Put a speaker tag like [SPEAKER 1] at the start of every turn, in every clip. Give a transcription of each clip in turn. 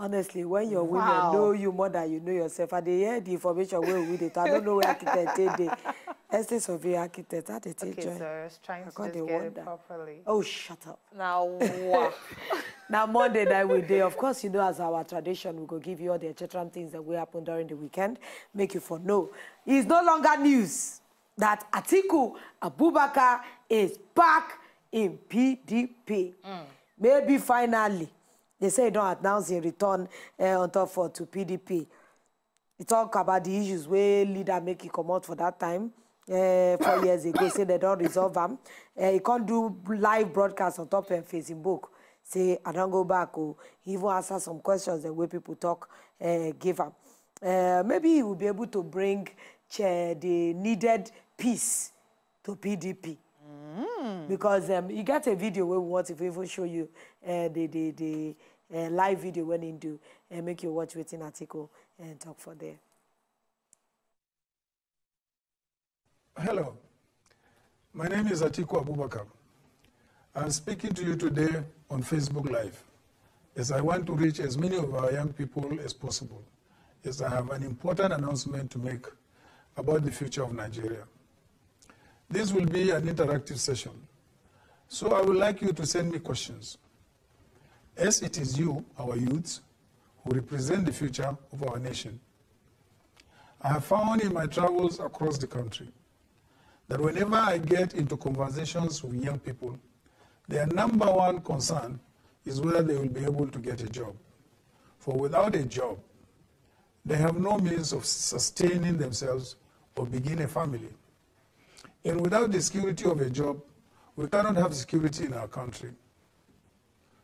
[SPEAKER 1] Honestly, when your women know you more than you know yourself, and they hear the information where we it, I don't know where architect they. Estate of the architect, how they take join.
[SPEAKER 2] Okay, so I was trying to just get it properly.
[SPEAKER 1] Oh, shut up.
[SPEAKER 2] Now, what?
[SPEAKER 1] Now, Monday night we day, of course, you know, as our tradition, we go give you all the etc. things that will happen during the weekend, make you for know. It's no longer news that Atiku Abubakar is back in PDP. Maybe finally, they say don't announce a return on top for to PDP. They talk about the issues where leader make it come out for that time. 4 years ago, say they don't resolve them. He can't do live broadcast on top of Facebook. Say, I don't go back. Or he even answer some questions the way people talk, give him. Maybe he will be able to bring the needed peace to PDP. Because you get a video where we want to even show you the live video when he do and make you watch within article and talk for there.
[SPEAKER 3] Hello, my name is Atiku Abubakar. I'm speaking to you today on Facebook Live, as I want to reach as many of our young people as possible, as I have an important announcement to make about the future of Nigeria. This will be an interactive session, so I would like you to send me questions, as it is you, our youths, who represent the future of our nation. I have found in my travels across the country that whenever I get into conversations with young people, their number one concern is whether they will be able to get a job. For without a job, they have no means of sustaining themselves or begin a family. And without the security of a job, we cannot have security in our country.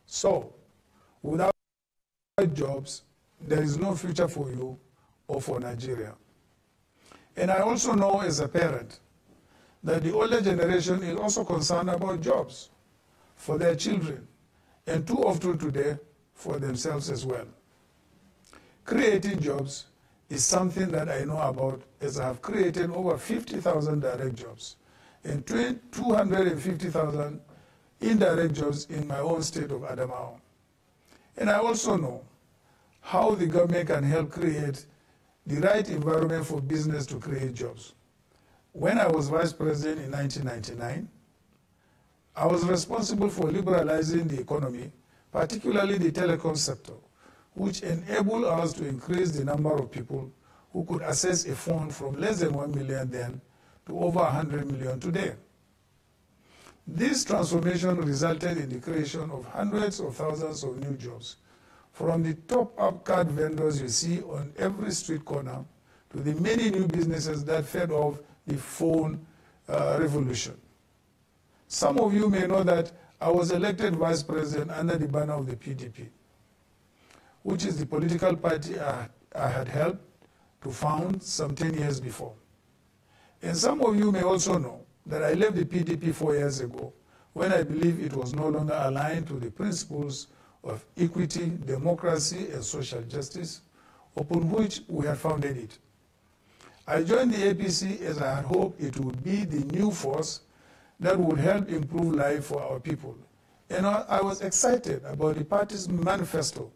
[SPEAKER 3] So, without jobs, there is no future for you or for Nigeria. And I also know as a parent that the older generation is also concerned about jobs for their children, and too often today for themselves as well. Creating jobs is something that I know about, as I have created over 50,000 direct jobs and 250,000 indirect jobs in my own state of Adamawa. And I also know how the government can help create the right environment for business to create jobs. When I was vice president in 1999, I was responsible for liberalizing the economy, particularly the telecom sector, which enabled us to increase the number of people who could access a phone from less than 1 million then to over 100 million today. This transformation resulted in the creation of hundreds of thousands of new jobs, from the top-up card vendors you see on every street corner to the many new businesses that fed off the phone revolution. Some of you may know that I was elected vice president under the banner of the PDP, which is the political party I had helped to found some 10 years before. And some of you may also know that I left the PDP 4 years ago when I believe it was no longer aligned to the principles of equity, democracy, and social justice, upon which we had founded it. I joined the APC as I had hoped it would be the new force that would help improve life for our people. And I was excited about the party's manifesto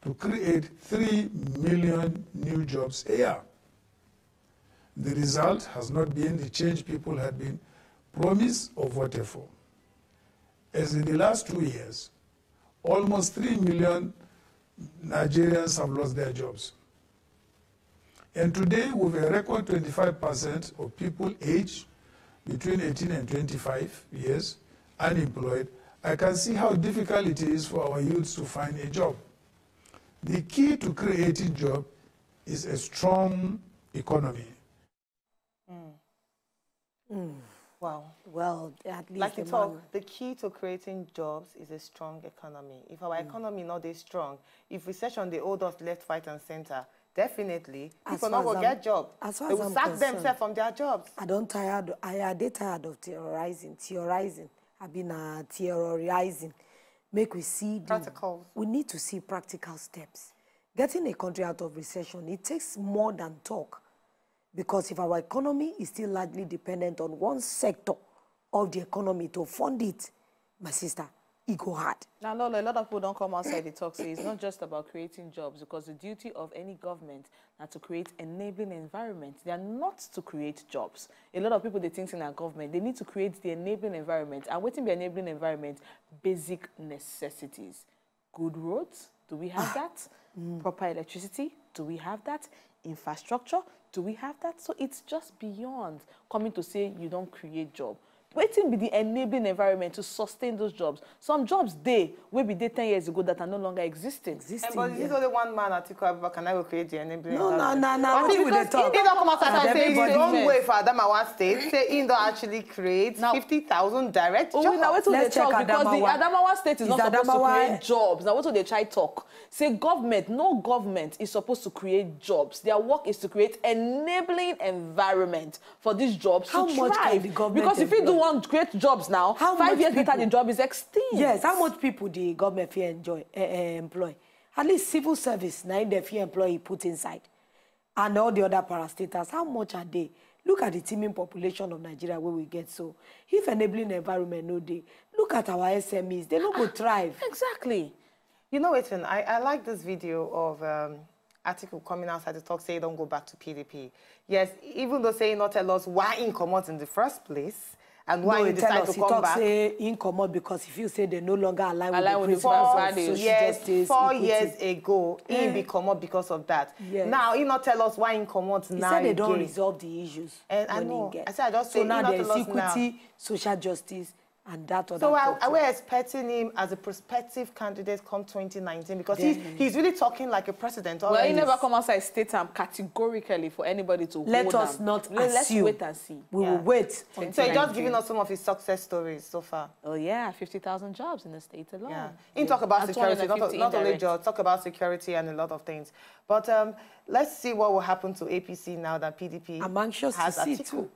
[SPEAKER 3] to create 3 million new jobs a year. The result has not been the change people had been promised or voted for. As in the last 2 years, almost 3 million Nigerians have lost their jobs. And today, with a record 25% of people aged between 18 and 25 years unemployed, I can see how difficult it is for our youths to find a job. The key to creating jobs is a strong economy.
[SPEAKER 2] Wow.
[SPEAKER 1] Well, at least
[SPEAKER 2] like you talk, the key to creating jobs is a strong economy. If our economy not is strong, if recession they hold us left, right, and center, definitely people not going to get jobs. They will sack themselves from their jobs.
[SPEAKER 1] I am tired of theorizing. I've been theorizing. Make we see
[SPEAKER 2] practicals.
[SPEAKER 1] We need to see practical steps. Getting a country out of recession, it takes more than talk. Because if our economy is still largely dependent on one sector of the economy to fund it, my sister, it go hard.
[SPEAKER 4] Now, Lolo, a lot of people don't come outside the talk, say it's not just about creating jobs, because the duty of any government is to create enabling environment. They are not to create jobs. A lot of people, they think in our government, they need to create the enabling environment. And waiting the enabling environment, basic necessities. Good roads, do we have that? Proper electricity, do we have that? Infrastructure, do we have that? So it's just beyond coming to say you don't create jobs. Waiting be the enabling environment to sustain those jobs. Some jobs will be there 10 years ago that are no longer existing.
[SPEAKER 2] But is only one man, Atiku Abubakar, can I create the enabling environment?
[SPEAKER 1] No.
[SPEAKER 2] Because he don't come out and say it's the own way for Adamawa State. Say he don't actually create 50,000 direct jobs.
[SPEAKER 4] Now, what do they talk? Because the Adamawa State is not supposed to create jobs. Now, what do they try talk? Say government, no government is supposed to create jobs. Their work is to create enabling environment for these jobs to thrive. Can the government because if you do want to create jobs now, 5 years later the job is extinct.
[SPEAKER 1] Yes, how much people the government fear employ? At least civil service, now the fear employee put inside. And all the other parastatals, how much are they? Look at the teeming population of Nigeria where we get so. If enabling environment no day, look at our SMEs, they don't go thrive.
[SPEAKER 4] Exactly.
[SPEAKER 2] You know, Ethan, I like this video of Atiku coming outside to talk, say don't go back to PDP. Yes, even though saying not tell us why he come out in the first place, and why he decided to come back.
[SPEAKER 1] Say in commode because if you say they no longer align with the
[SPEAKER 2] values. Yes, 4 years ago, he be come up because of that. Yes. Now, he not tell us why he come out now.
[SPEAKER 1] He said they don't resolve the issues.
[SPEAKER 2] And I know. I said I just say
[SPEAKER 1] so now there's equity, social justice, and that other.
[SPEAKER 2] So we're expecting him as a prospective candidate come 2019 because he's really talking like a president.
[SPEAKER 4] Well, he never come outside state categorically for anybody to
[SPEAKER 1] let us not assume.
[SPEAKER 4] Let's wait and see.
[SPEAKER 1] We will wait.
[SPEAKER 2] So he's just giving us some of his success stories so far.
[SPEAKER 4] Oh yeah, 50,000 jobs in the state alone.
[SPEAKER 2] Yeah. He talk about security, not only jobs, talk about security and a lot of things. But let's see what will happen to APC now that PDP
[SPEAKER 1] I'm anxious
[SPEAKER 2] has
[SPEAKER 1] to see
[SPEAKER 2] Atiku.
[SPEAKER 1] too.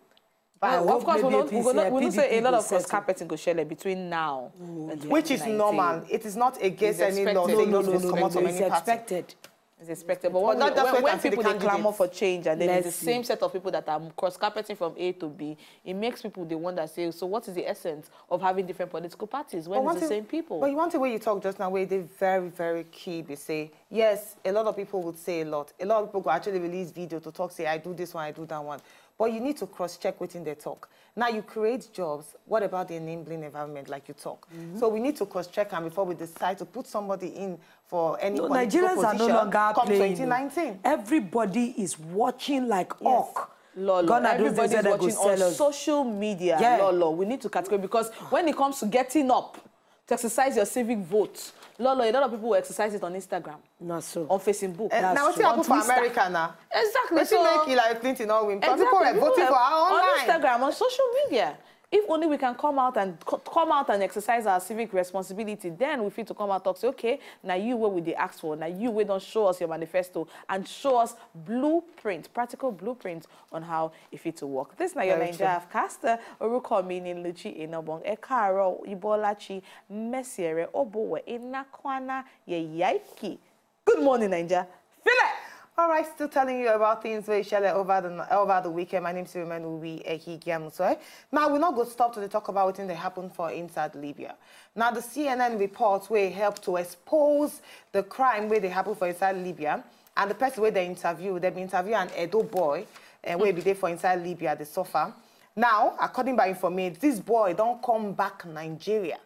[SPEAKER 4] Of course, we don't say a lot of cross-carpeting go share between now and
[SPEAKER 2] which is normal. It is not against any law.
[SPEAKER 1] No, it's expected.
[SPEAKER 4] It's expected. But when people they clamor for change and then it's the same set of people that are cross-carpeting from A to B, it makes people they wonder, say, so what is the essence of having different political parties when it's the same people?
[SPEAKER 2] But you want the way you talk just now, where they're very, very key. They say, yes, a lot of people would say a lot. A lot of people will actually release video to talk, say, I do this one, I do that one. But you need to cross-check within their talk. Now, you create jobs. What about the enabling environment, like you talk? So we need to cross-check and before we decide to put somebody in for any political
[SPEAKER 1] Nigerians
[SPEAKER 2] position,
[SPEAKER 1] are no longer
[SPEAKER 2] come
[SPEAKER 1] playing.
[SPEAKER 2] 2019.
[SPEAKER 1] Everybody is watching like hawk.
[SPEAKER 4] Lolo, everybody's watching on social media. Lolo, we need to categorize because when it comes to getting up to exercise your civic vote, Lolo, a lot of people will exercise it on Instagram.
[SPEAKER 1] Not so.
[SPEAKER 4] On Facebook.
[SPEAKER 2] Now, what's happening for America now?
[SPEAKER 4] Exactly.
[SPEAKER 2] Let's make it like Clinton or women. People are voting for our online.
[SPEAKER 4] On Instagram, on social media. If only we can come out and exercise our civic responsibility, then we feel to come out and talk, say, okay, now you what we they ask for, now you we don't show us your manifesto and show us blueprint, practical blueprint on how it fit to work. This now your Nigeria caster, Oruko meaning Luchi Inobong, Ekaro, Ibolachi, Messiere, Obowe, Inakwana, Yaiki. Good morning, Nigeria. Feel it!
[SPEAKER 2] All right, still telling you about things we share over the weekend. My name is Suleiman Ubi Ehigiamusoy. Now, we're not going to stop to talk about what they happened for inside Libya. Now, the CNN reports will help to expose the crime where they happened for inside Libya. And the person where they interviewed an Edo boy and where be there for inside Libya, they suffer. Now, according by information, this boy don't come back Nigeria.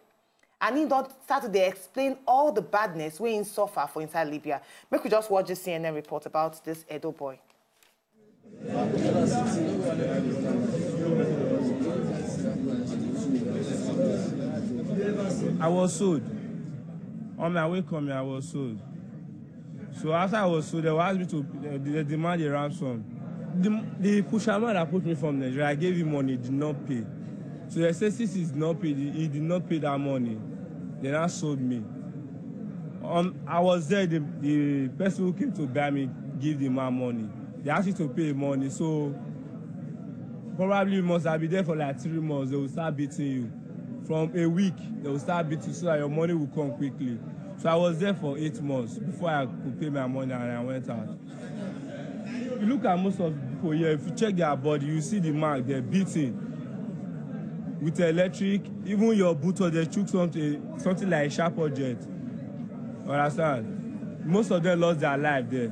[SPEAKER 2] And he don't start to explain all the badness we suffer for inside Libya. Make we just watch the CNN report about this Edo boy.
[SPEAKER 5] I was sold. On my way coming, I was sold. So after I was sold, they asked me to demand a ransom. The pusherman that put me from Nigeria, I gave him money, he did not pay. So they said since he did not pay that money. They now sold me. I was there, the person who came to buy me gave the man money. They asked you to pay money, so probably you must have been there for like 3 months. They will start beating you. From a week, they will start beating you so that your money will come quickly. So I was there for 8 months before I could pay my money and I went out. If you look at most of the people here, if you check their body, you see the mark, they're beating. with electric, even your boot or they took something like a sharp object. Understand? Most of them lost their life there.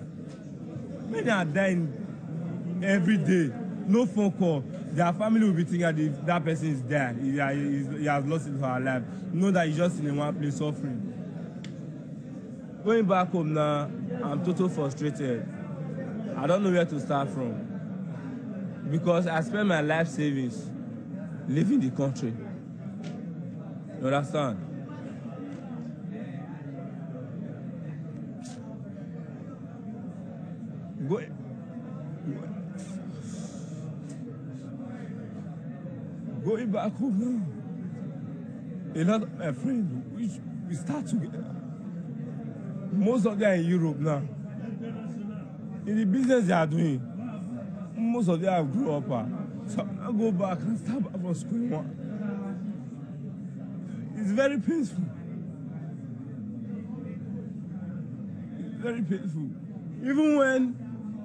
[SPEAKER 5] Many are dying every day. No phone call. Their family will be thinking that person is dead. He has lost his life. Know that he's just in one place suffering. Going back home now, I'm totally frustrated. I don't know where to start from. Because I spent my life savings leaving the country. You understand? Going back home now, a lot of my friends, we start together. Most of them are in Europe now. In the business they are doing, most of them have grown up. So I go back and start back from square one. It's very painful. It's very painful. Even when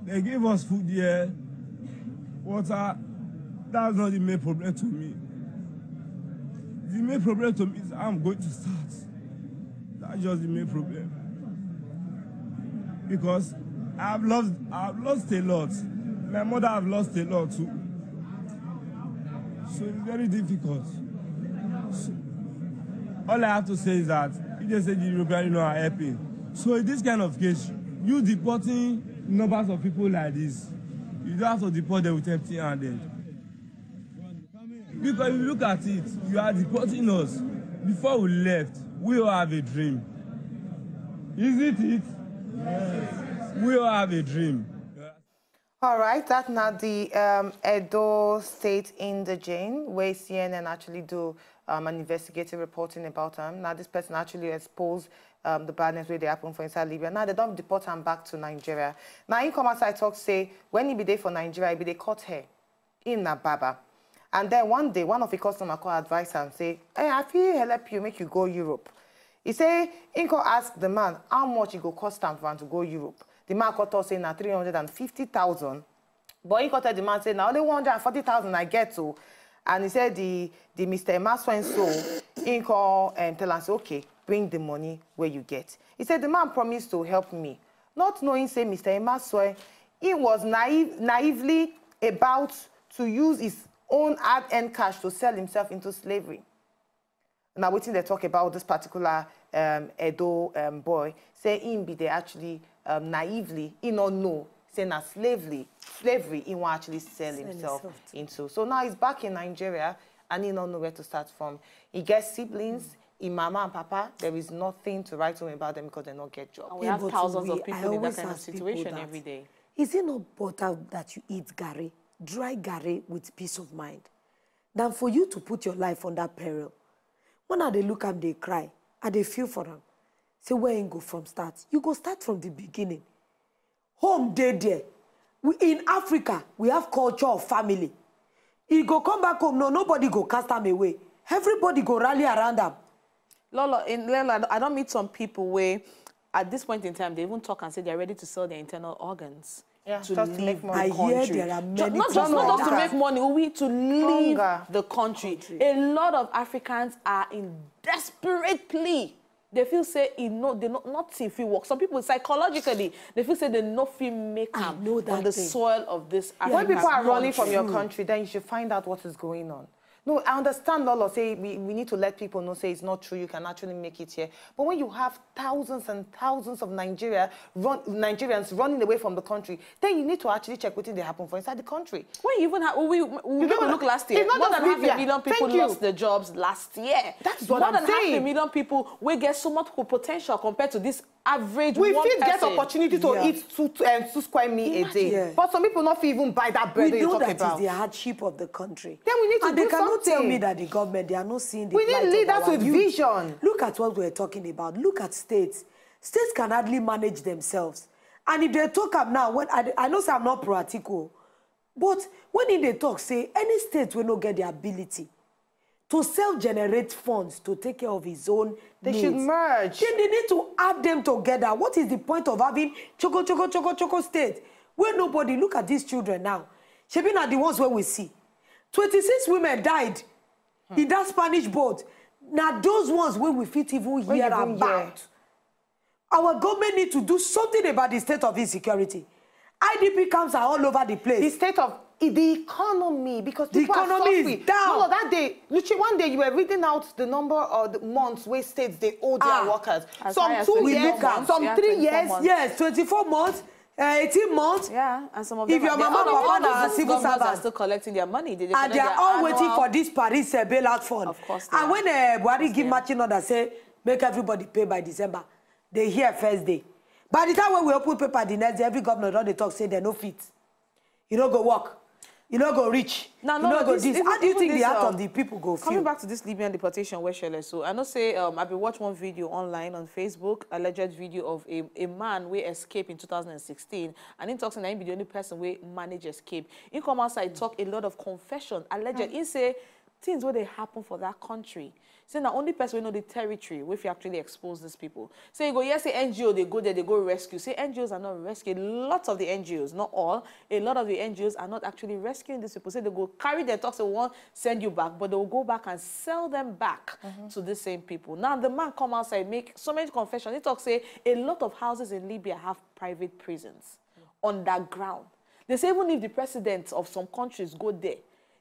[SPEAKER 5] they gave us food here, water, that's not the main problem to me. The main problem to me is I'm going to start. That's just the main problem. Because I've lost a lot. My mother have lost a lot too. So it's very difficult. So, all I have to say is that if they say the European Union are helping, so in this kind of case, you deporting numbers of people like this, you don't have to deport them with empty-handed. Because if you look at it, you are deporting us. Before we left, we all have a dream. Isn't it? Yes. We all have a dream.
[SPEAKER 2] All right, that's now the Edo State Indigene, where CNN actually do an investigative reporting about them. Now, this person actually exposed the badness where they happen for inside Libya. Now, they don't deport him back to Nigeria. Now, in come outside talk say, when he be there for Nigeria, he be they cut hair in Nababa. And then one day, one of the customers call advice and say, hey, I feel help you, make you go Europe. He say, he go ask the man, how much it go cost him for him to go Europe? The man got us saying, 350,000. But he got the man saying, now only 140,000 I get to. And he said, the Mr. Emaswen so, he call and tell us, okay, bring the money where you get. He said, the man promised to help me. Not knowing, say, Mr. Emaswen, he was naively about to use his own hard-earned cash to sell himself into slavery. Now, waiting they talk about this particular Edo boy, say him be they actually naively, he not know, say na slavery, he won't actually sell himself into. So now he's back in Nigeria and he don't know where to start from. He gets siblings, his mama and papa, there is nothing to write home about them because they don't get jobs.
[SPEAKER 4] And we have thousands of people in that kind of situation every day.
[SPEAKER 1] Is it not better that you eat gari, dry gari with peace of mind, than for you to put your life under peril? When they look and they cry, and they feel for them, say, where you go from start? You go start from the beginning. Home day there. In Africa, we have culture of family. You go come back home, no, nobody go cast them away. Everybody go rally around them.
[SPEAKER 4] Lola, I don't meet some people where, at this point in time, they even talk and say they're ready to sell their internal organs.
[SPEAKER 2] Yeah,
[SPEAKER 4] to
[SPEAKER 2] just to make money.
[SPEAKER 1] I hear there are many
[SPEAKER 4] not just to make money, we to leave the country. A lot of Africans are in desperate plea. They feel say they not see if it work. Some people psychologically they feel say they not feel make on the soil of this African.
[SPEAKER 2] When people are running from your country, then you should find out what is going on. No, I understand Lolo say we need to let people know, say it's not true, you can actually make it here. But when you have thousands and thousands of Nigerians running away from the country, then you need to actually check what they happen for inside the country.
[SPEAKER 4] When you even have, we look last year, more than 500,000 people lost their jobs last year.
[SPEAKER 2] That's what I'm saying.
[SPEAKER 4] More than 500,000 people will get so much potential compared to this average
[SPEAKER 2] we
[SPEAKER 4] one
[SPEAKER 2] fit get opportunity to eat 2 square meals a day. Yeah. But some people not even buy that bread you talk about.
[SPEAKER 1] We know that is the hardship of the country.
[SPEAKER 2] Then we need to do something.
[SPEAKER 1] They cannot tell me that the government, they are not seeing the
[SPEAKER 2] plight of our youth. We need leaders with vision.
[SPEAKER 1] Look at what we're talking about. Look at states. States can hardly manage themselves. And if they talk up now, when I know say I'm not pro-Atiku, but when they talk, say, any state will not get the ability to self-generate funds to take care of his own needs.
[SPEAKER 2] Should merge.
[SPEAKER 1] Then they need to add them together. What is the point of having choco state? Where nobody, look at these children now. Shebina are the ones where we see. 26 women died in that Spanish boat. Now those ones where we fit even hear about. Our government need to do something about the state of insecurity. IDP camps are all over the place.
[SPEAKER 2] The state of the economy, because people
[SPEAKER 1] the economy is down.
[SPEAKER 2] No, that day, literally one day you were reading out the number of the months where states they owe their workers. Some 2 years, some 3 years.
[SPEAKER 1] Yes, 24 months. 18 months.
[SPEAKER 4] Yeah, and some of them.
[SPEAKER 1] If your mama and papa are civil servants,
[SPEAKER 4] are still collecting their money.
[SPEAKER 1] And they are all waiting for this Paris bailout fund.
[SPEAKER 4] Of course.
[SPEAKER 1] And when Buhari give matching order, say make everybody pay by December, they hear first day. By the time when we open paper the next day, every governor don't they talk say they no fit. You don't go work. You don't go rich. How do you think the heart of the people go feel?
[SPEAKER 4] Coming back to this Libyan deportation, where shall I so? I know say I've been watching one video online on Facebook, alleged video of a man who escaped in 2016, and in talks and I be the only person who managed escape. In come outside talk a lot of confession, alleged. In say things where they happen for that country. Say the only person who know the territory where you actually expose these people. Say you go, yes, say NGO, they go there, they go rescue. Say NGOs are not rescuing. Lots of the NGOs, not all, a lot of the NGOs are not actually rescuing these people. Say they go carry their talks, they won't send you back, but they will go back and sell them back to the same people. Now the man come outside, make so many confessions. He talks, say a lot of houses in Libya have private prisons underground. They say even if the presidents of some countries go there,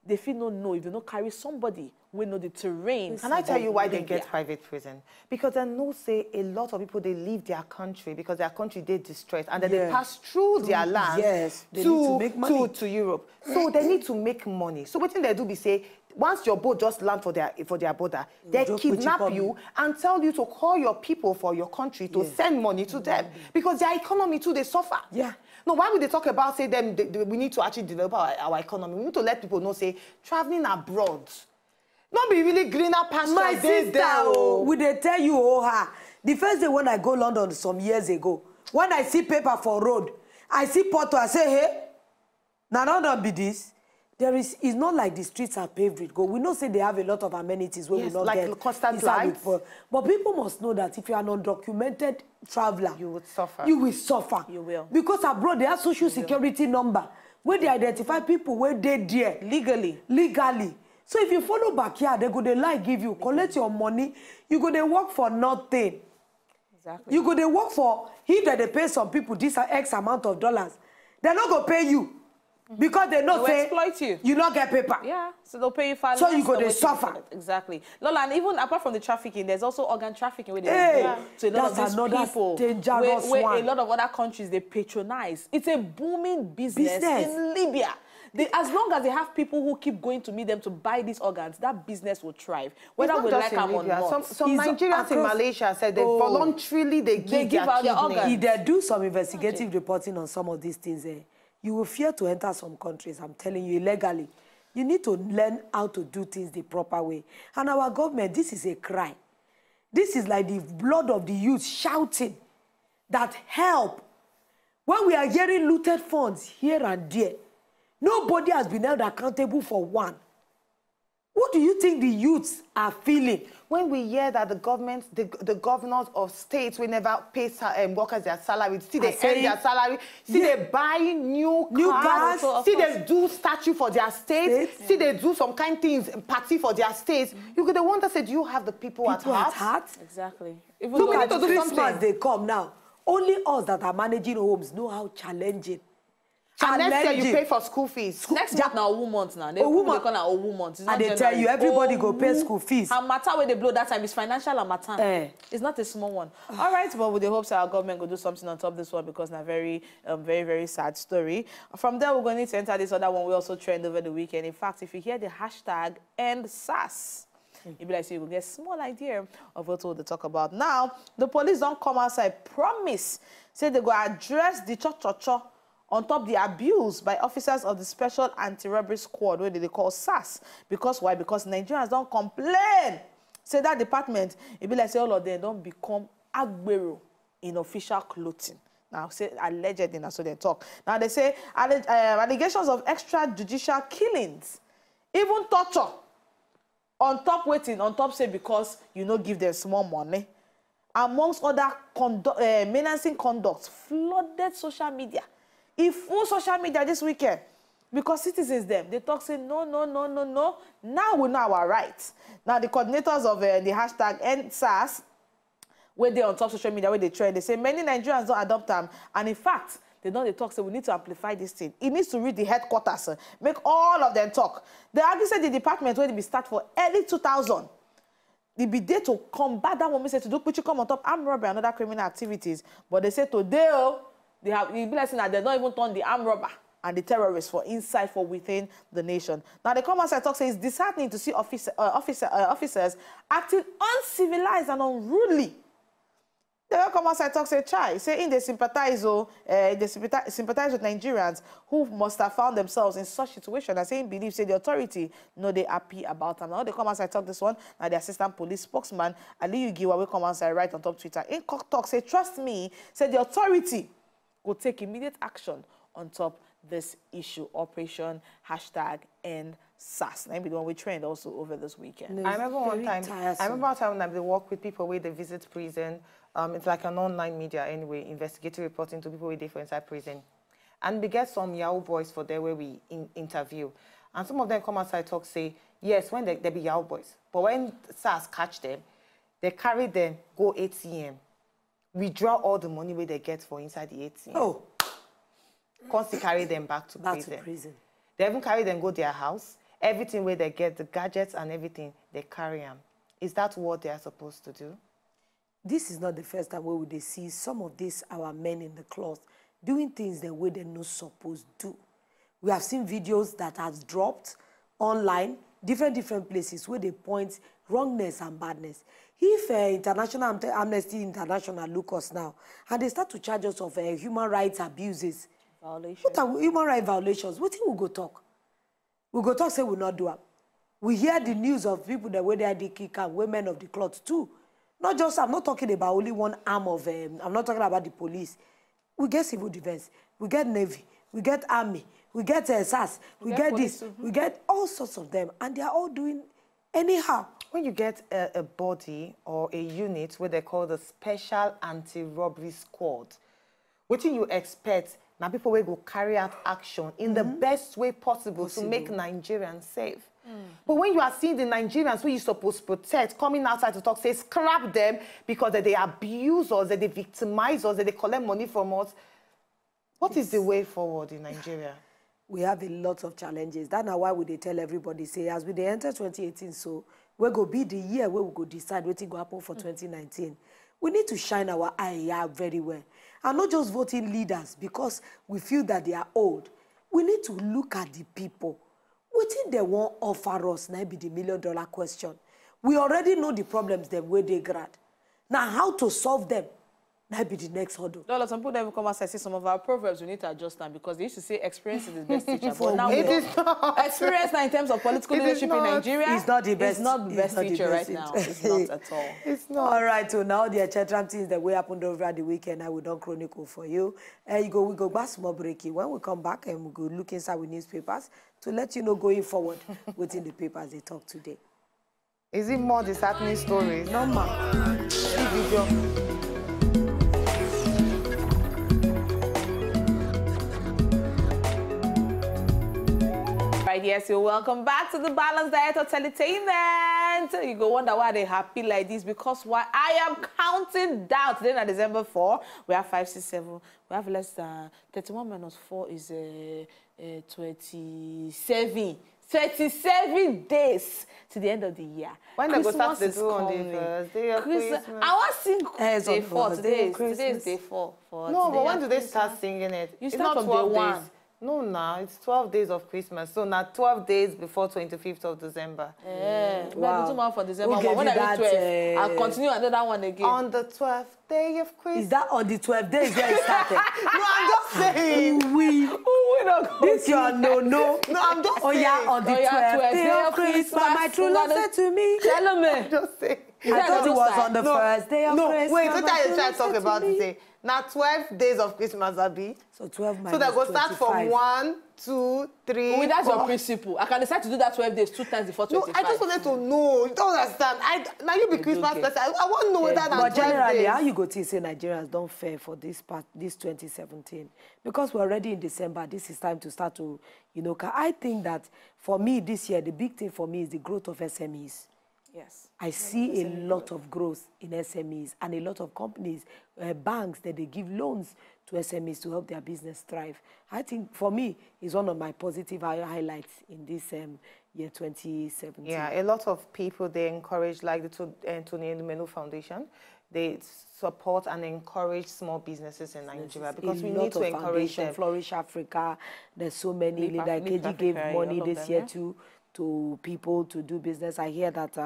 [SPEAKER 4] they feel no know if they don't carry somebody we know the terrain.
[SPEAKER 2] Can I tell you why they get private prison? Because they know say a lot of people they leave their country because their country they distressed and then they pass through their land to Europe. So they need to make money. So what they do be say once your boat just land for their border, they kidnap you and tell you to call your people for your country to send money to them because their economy too they suffer. No, why would they talk about, say, we need to actually develop our economy? We need to let people know, say, traveling abroad. Not be really greener pastures.
[SPEAKER 1] My sister, would they tell you, the first day when I go London some years ago, when I see paper for road, I see Porto, I say, hey, now don't be this. It's not like the streets are paved with gold. We know say they have a lot of amenities where we not
[SPEAKER 2] like
[SPEAKER 1] get
[SPEAKER 2] constant lights.
[SPEAKER 1] But people must know that if you are an undocumented traveler,
[SPEAKER 2] you would suffer.
[SPEAKER 1] You will suffer.
[SPEAKER 4] You will.
[SPEAKER 1] Because abroad they have social security number where they identify people where they there legally. So if you follow back here, they go they lie give you, collect your money, you go they work for nothing.
[SPEAKER 4] Exactly.
[SPEAKER 1] You go they work for if they pay some people this X amount of dollars, they're not gonna pay you. Because they know say
[SPEAKER 4] exploit you.
[SPEAKER 1] You not get paper.
[SPEAKER 4] Yeah, so they'll pay you far less.
[SPEAKER 1] So you go to suffer.
[SPEAKER 4] Exactly. Lola, and even apart from the trafficking, there's also organ trafficking where they do to a lot of these people. Where a lot of other countries they patronize. It's a booming business. In Libya. As long as they have people who keep going to meet them to buy these organs, that business will thrive. Whether we like them or not.
[SPEAKER 2] Some Nigerians in Malaysia said they voluntarily give out their organs.
[SPEAKER 1] If they do some investigative reporting on some of these things, you will fear to enter some countries, I'm telling you, illegally. You need to learn how to do things the proper way. And our government, this is a cry. This is like the blood of the youth shouting that help. When we are hearing looted funds here and there, nobody has been held accountable for one. What do you think the youths are feeling?
[SPEAKER 2] When we hear that the governors of states will never pay workers their salary, see they earn their salary, see they buy new cars, see they do statue for their states, see they do some kind of things, party for their states. You could wonder, say, do you have the people at heart?
[SPEAKER 4] Exactly.
[SPEAKER 1] Look at the Christmas they come now. Only us that are managing homes know how challenging.
[SPEAKER 2] And next year you pay for school fees.
[SPEAKER 4] Next month now, month now. They call it a month.
[SPEAKER 1] And they tell you everybody go pay school fees.
[SPEAKER 4] And matter where they blow that time is financial and matter. It's not a small one. All right, but with the hopes that our government will do something on top of this one because it's a very, very sad story. From there, we're going to need to enter this other one. We also trend over the weekend. In fact, if you hear the hashtag #EndSARS, you'll be like, so you will get a small idea of what we'll talk about. Now, the police don't come outside, promise, say they go address the cho-cho-cho on top the abuse by officers of the Special Anti-Robbery Squad, where they call SARS. Because why? Because Nigerians don't complain. Say that department, it be like say all of them don't become agbero in official clothing. Now, say allegedly, so they talk. Now, they say allegations of extrajudicial killings, even torture, on top waiting, on top say because you know give them small money. Amongst other menacing conducts, flooded social media. If full social media this weekend, Because citizens them, they talk say, no. Now we know our rights. Now the coordinators of the hashtag #EndSARS, where they on top social media, where they trend, they say many Nigerians don't adopt them. And in fact, they talk, say we need to amplify this thing. It needs to reach the headquarters, make all of them talk. They argue say the department where they be start for early 2000. They be there to combat that woman say to do put you come on top armed robbery and other criminal activities. But they say today, they have it be like saying that they don't even turn the armed robber and the terrorists for inside for within the nation. Now the common side talk says it's disheartening to see officers acting uncivilized and unruly. The common side talk say try saying they sympathize with Nigerians who must have found themselves in such situation. And saying believe say the authority know they happy about them. Now the common side talk this one. Now the assistant police spokesman Ali Ugiwa will come outside right on top Twitter. In talk say trust me, say the authority will take immediate action on top this issue. Operation #EndSARS. Maybe the one we trained also over this weekend.
[SPEAKER 2] I remember one time when I work with people where they visit prison. It's like an online media anyway, investigative reporting to people where they for inside prison. And we get some Yahoo boys for there where we interview. And some of them come outside talk say, yes, when they be Yahoo boys. But when SARS catch them, they carry them, go ATM. Withdraw all the money where they get for inside the ATM.
[SPEAKER 1] Oh.
[SPEAKER 2] Constantly carry them back to prison. They even carry them, go their house. Everything where they get, the gadgets and everything, they carry them. Is that what they are supposed to do?
[SPEAKER 1] This is not the first time where we see some of these our men in the cloth doing things the way they're not supposed to. We have seen videos that has dropped online, different places where they point wrongness and badness. If International Amnesty International look us now, and they start to charge us of human rights abuses, what are human rights violations? What will we go talk? We go talk say we not do it. We hear the news of people that where they are the kick and women of the cloth too. Not just, I'm not talking about only one arm of, I'm not talking about the police. We get civil defense, we get Navy, we get Army, we get SAS, we get this, we get all sorts of them, and they are all doing anyhow.
[SPEAKER 2] When you get a body or a unit where they call the Special Anti-Robbery Squad, what do you expect? Now people will go carry out action in the best way possible to make Nigerians safe. But when you are seeing the Nigerians who you're supposed to protect coming outside to talk, say scrap them because they abuse us, that they victimize us, that they collect money from us, what is the way forward in Nigeria?
[SPEAKER 1] We have a lot of challenges. That's why we tell everybody, say, as we enter 2018, so we're going to be the year where we go decide what will happen for 2019. We need to shine our eye very well. And not just voting leaders because we feel that they are old. We need to look at the people. What think they won't offer us? Now be the $1 million question. We already know the problems them where they grad. Now how to solve them? That be the next hurdle.
[SPEAKER 4] Some people never come and say some of our proverbs we need to adjust them because they used to say experience is the best teacher. But now experience now in terms of political leadership in Nigeria
[SPEAKER 1] is not the best.
[SPEAKER 4] It's not the best teacher right now. It's not at all.
[SPEAKER 2] It's not.
[SPEAKER 1] All right, so now the etc. things that we happened over the weekend, I will don't chronicle for you. We go back small breaky. When we come back and we go look inside with newspapers to let you know going forward within the papers they talk today.
[SPEAKER 2] Is it more disheartening stories?
[SPEAKER 1] No, ma'am.
[SPEAKER 4] Right, yes, you're welcome back to the Balanced Diet of Entertainment. You go wonder why they're happy like this, because why I am counting down. Today on December 4, we have 5, 6, 7. We have less than 31 minus 4 is 27. 37 days to the end of the year.
[SPEAKER 2] When they go start the do on the first day of Christmas?
[SPEAKER 4] I want to sing day 4. Today is day 4.
[SPEAKER 2] No, but when do they start singing it?
[SPEAKER 4] You start from day 1.
[SPEAKER 2] No, now it's 12 days of Christmas. So now 12 days before 25th of December.
[SPEAKER 4] Wow. 2 months for December. When I reach 12, I'll continue another one again.
[SPEAKER 2] On the 12th day of Christmas.
[SPEAKER 1] Is that on the 12th day where it started?
[SPEAKER 2] No, I'm just saying.
[SPEAKER 1] We don't this your no.
[SPEAKER 2] No, I'm just saying.
[SPEAKER 1] Oh yeah, on the 12th day of Christmas, my true love said to me.
[SPEAKER 4] Tell me.
[SPEAKER 2] I'm just saying.
[SPEAKER 1] I thought it was on the first day of Christmas.
[SPEAKER 2] No, wait, what are you trying to talk about today? Now 12 days of Christmas, Abi.
[SPEAKER 1] So 12 minus
[SPEAKER 2] So they go start
[SPEAKER 1] 25.
[SPEAKER 2] from 1, 2, 3.
[SPEAKER 4] Well, that's
[SPEAKER 2] 4.
[SPEAKER 4] your principle. I can decide to do that 12 days, 2 times before 25.
[SPEAKER 2] No, I just wanted to know. You don't understand. Now you be Christmas person. I want to know whether
[SPEAKER 1] But generally,
[SPEAKER 2] days.
[SPEAKER 1] how you go to say Nigerians don't fare for this 2017? Because we're already in December, this is time to start to, you know, I think that for me this year, the big thing for me is the growth of SMEs.
[SPEAKER 4] Yes.
[SPEAKER 1] I see a lot of growth in SMEs and a lot of companies, banks, that they give loans to SMEs to help their business thrive. I think, for me, it's one of my positive highlights in this year 2017.
[SPEAKER 2] Yeah, a lot of people, they encourage, like the Tony Elumelu Foundation, they support and encourage small businesses in Nigeria because we need to encourage them.
[SPEAKER 1] Flourish Africa, there's so many. Like KG gave money this year to people to do business. I hear that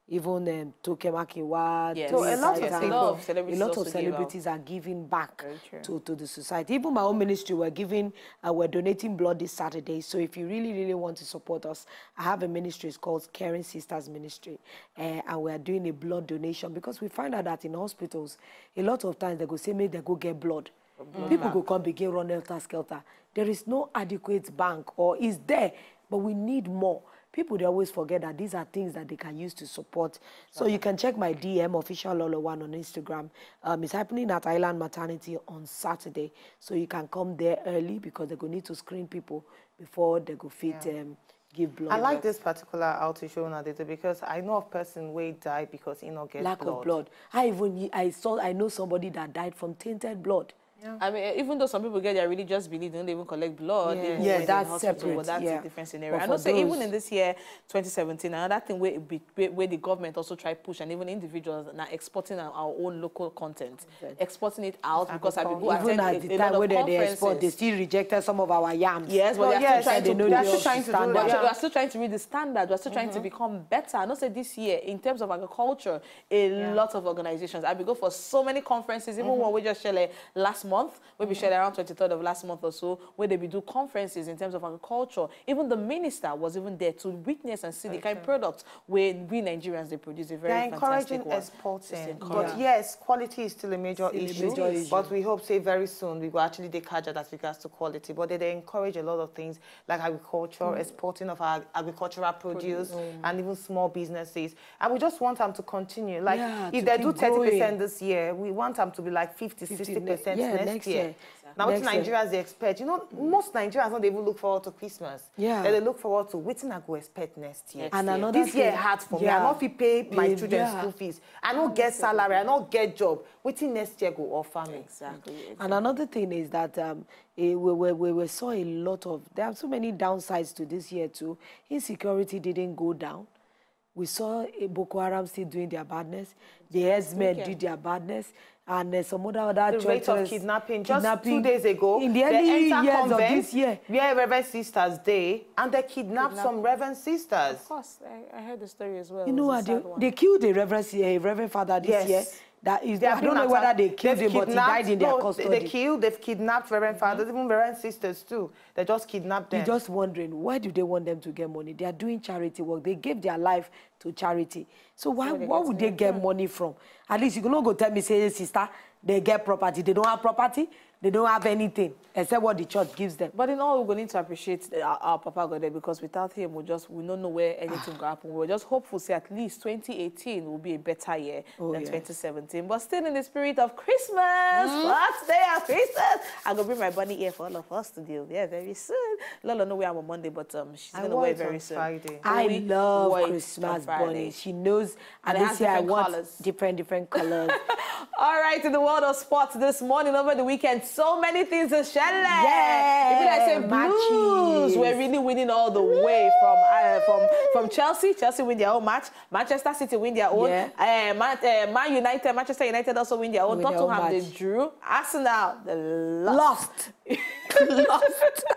[SPEAKER 1] even Tokemakiwa,
[SPEAKER 4] yes.
[SPEAKER 2] So a lot of
[SPEAKER 1] celebrities are giving back to the society. Even my own ministry, we're donating blood this Saturday. So if you really, really want to support us, I have a ministry, it's called Caring Sisters Ministry. And we're doing a blood donation because we find out that in hospitals, a lot of times they go say, maybe they go get blood. People go come begin run helter-skelter. There is no adequate bank, or is there, but we need more. People, they always forget that these are things that they can use to support. So you can check my DM, official Lolo1 on Instagram. It's happening at Island Maternity on Saturday. So you can come there early because they're going to need to screen people before they go fit give blood.
[SPEAKER 2] I like this particular outage show because I know of person who died because he not get
[SPEAKER 1] lack
[SPEAKER 2] blood.
[SPEAKER 1] of blood. I know somebody that died from tainted blood.
[SPEAKER 4] Yeah. I mean, even though some people get their religious belief, they don't even collect blood.
[SPEAKER 1] Yeah, that's separate.
[SPEAKER 4] But that's a different scenario. I know, say, even in this year, 2017, another thing where the government also try push, and even individuals now exporting our own local content, exporting it out because I go
[SPEAKER 1] even at the time when they export, they still rejected some of our yams.
[SPEAKER 4] Yes, but
[SPEAKER 2] they're still trying to do that.
[SPEAKER 4] We are still trying to read the standard. We are still trying to become better. I know, say this year, in terms of agriculture, a lot of organizations. I go for so many conferences, even one we just shared last month, where we shared around 23rd of last month or so, where they do conferences in terms of agriculture. Even the minister was even there to witness and see the kind of products where we Nigerians, they produce a very fantastic one.
[SPEAKER 2] They're encouraging exporting. But yes, quality is still a major issue. But we hope, say, very soon, we will actually take charge as regards to quality. But they encourage a lot of things like agriculture, exporting of our agricultural produce, and even small businesses. And we just want them to continue. Like, if they do 30% this year, we want them to be like 50, 60% next year. Now, what Nigerians they expect, you know, most Nigerians don't even look forward to Christmas. They look forward to what I go expect next year.
[SPEAKER 1] And
[SPEAKER 2] this year hard for me. I not pay my children's school fees. I don't get salary. I don't get job. Waiting next year go offer me.
[SPEAKER 4] Exactly.
[SPEAKER 1] And another thing is that we saw a lot of, there are so many downsides to this year too. Insecurity didn't go down. We saw Boko Haram still doing their badness. The herdsmen did their badness. And some other
[SPEAKER 2] the rate of kidnapping. Just 2 days ago,
[SPEAKER 1] in the early years of this year,
[SPEAKER 2] where Reverend Sisters Day, and they kidnapped some Reverend Sisters.
[SPEAKER 4] Of course, I heard the story as well.
[SPEAKER 1] You know what? They killed a Reverend Father this year. That is, I don't know whether they killed him, but he died in their custody.
[SPEAKER 2] They've kidnapped Reverend Fathers, even Reverend Sisters too. They just kidnapped them.
[SPEAKER 1] You're just wondering, why do they want them to get money? They are doing charity work. They gave their life to charity. So why would they get money from? At least you can not go tell me, say, sister, they get property. They don't have property. They don't have anything except what the church gives them.
[SPEAKER 4] But in all, we're going to appreciate our Papa God there, because without him, we don't know where anything will happen. We're just hopeful, say, at least 2018 will be a better year than 2017. But still in the spirit of Christmas, last day of Christmas, I'm going to bring my bunny here for all of us to do. Yeah, very soon. Lola know where I'm on Monday, but she's going to wear very soon.
[SPEAKER 2] Friday.
[SPEAKER 1] I love Christmas bunny. She knows, and this year I want different colors.
[SPEAKER 4] All right, in the world of sports this morning, over the weekend, so many things to share.
[SPEAKER 1] Yeah,
[SPEAKER 4] even I say Blues, we're really winning all the way from Chelsea. Chelsea win their own match. Manchester City win their own. Manchester United also win their own. Tottenham they drew. Arsenal they lost.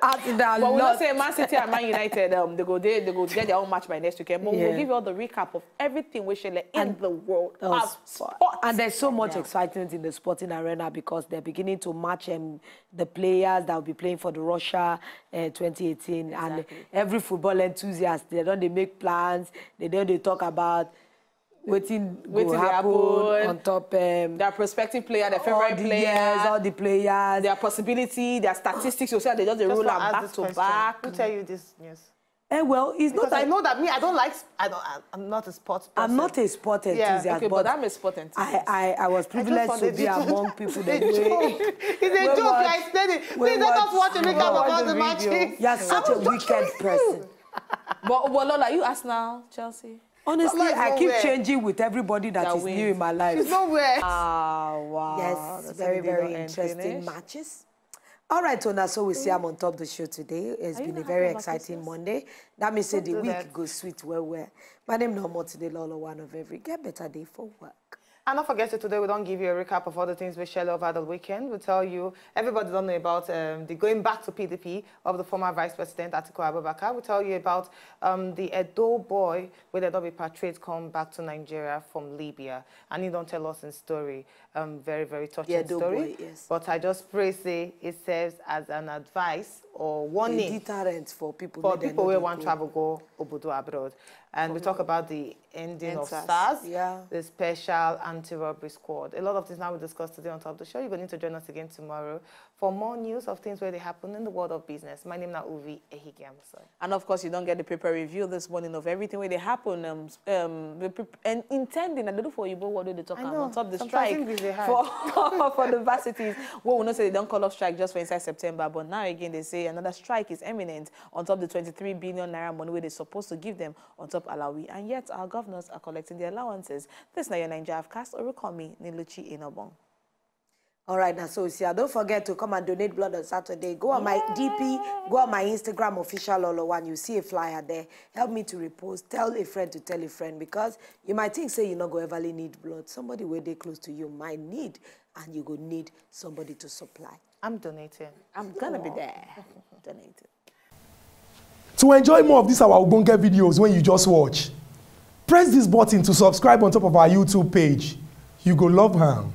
[SPEAKER 1] Arsenal
[SPEAKER 4] but we don't say Man City and Man United. They go get their own match by next weekend. But we'll give you all the recap of everything we share in the world of sports.
[SPEAKER 1] And there's so much excitement in the sporting arena because they're beginning to match the players that will be playing for the Russia 2018. And every football enthusiast, they make plans. They talk about waiting will happen on top.
[SPEAKER 4] Their prospective player, their favorite players,
[SPEAKER 1] all the players,
[SPEAKER 4] their possibility, their statistics. You say they just roll them back to back.
[SPEAKER 2] Who tell you this news?
[SPEAKER 1] Well, it's
[SPEAKER 2] because
[SPEAKER 1] not.
[SPEAKER 2] I know that me, I'm not a sports person.
[SPEAKER 1] I'm not a sport enthusiast.
[SPEAKER 4] Okay, but I'm a sport enthusiast.
[SPEAKER 1] I was privileged to be among people that
[SPEAKER 2] It's a joke. I explained it. Please let us watch a recap of the matches.
[SPEAKER 1] You're such a wicked person.
[SPEAKER 4] But Lola, you Arsenal, Chelsea.
[SPEAKER 1] Honestly, I keep changing with everybody that is new in my life.
[SPEAKER 2] She's nowhere.
[SPEAKER 4] Wow.
[SPEAKER 1] Yes,
[SPEAKER 4] That's
[SPEAKER 1] very, very interesting matches. All right, Ona, so we see I'm on top of the show today. It's been a very exciting Monday. That means the week goes sweet well. My name is Nomotide Lolo, one of every. Get better day for work.
[SPEAKER 2] And don't forget that today we don't give you a recap of all the things we shared over the weekend. We tell you, everybody don't know about the going back to PDP of the former Vice President Atiku Abubakar. We tell you about the Edo boy where they don't be repatriated come back to Nigeria from Libya. And he don't tell us in story. Very, very touching story. Boy, yes. But I just pray say it serves as an advice or warning.
[SPEAKER 1] A deterrent for people.
[SPEAKER 2] For people who want to travel go obodo abroad. And we talk about the ending of SARS, the Special Anti-Robbery Squad. A lot of things now we discuss today on top of the show. You're going to join us again tomorrow for more news of things where they happen in the world of business. My name is Uvi Ehigiamuso.
[SPEAKER 4] And of course, you don't get the paper review this morning of everything where they happen. And intending, I don't know for you, but what do they talk about on top of the strike for the varsities? Well, we know say they don't call off strike just for inside September, but now again they say another strike is imminent on top of the 23 billion naira money where they're supposed to give them on top Alawi, and yet our governors are collecting their allowances. This is now your Nigeria cast or call me Niluchi Inobong.
[SPEAKER 1] All right, now so don't forget to come and donate blood on Saturday. Go on my DP, go on my Instagram official Lolo1. You see a flyer there. Help me to repost. Tell a friend to tell a friend, because you might think say you're not going to ever need blood. Somebody way they close to you might need, and you go need somebody to supply.
[SPEAKER 2] I'm donating.
[SPEAKER 4] I'm gonna be there. Donating.
[SPEAKER 6] To enjoy more of these our Ogbonge videos when you just watch, press this button to subscribe on top of our YouTube page. You go love her.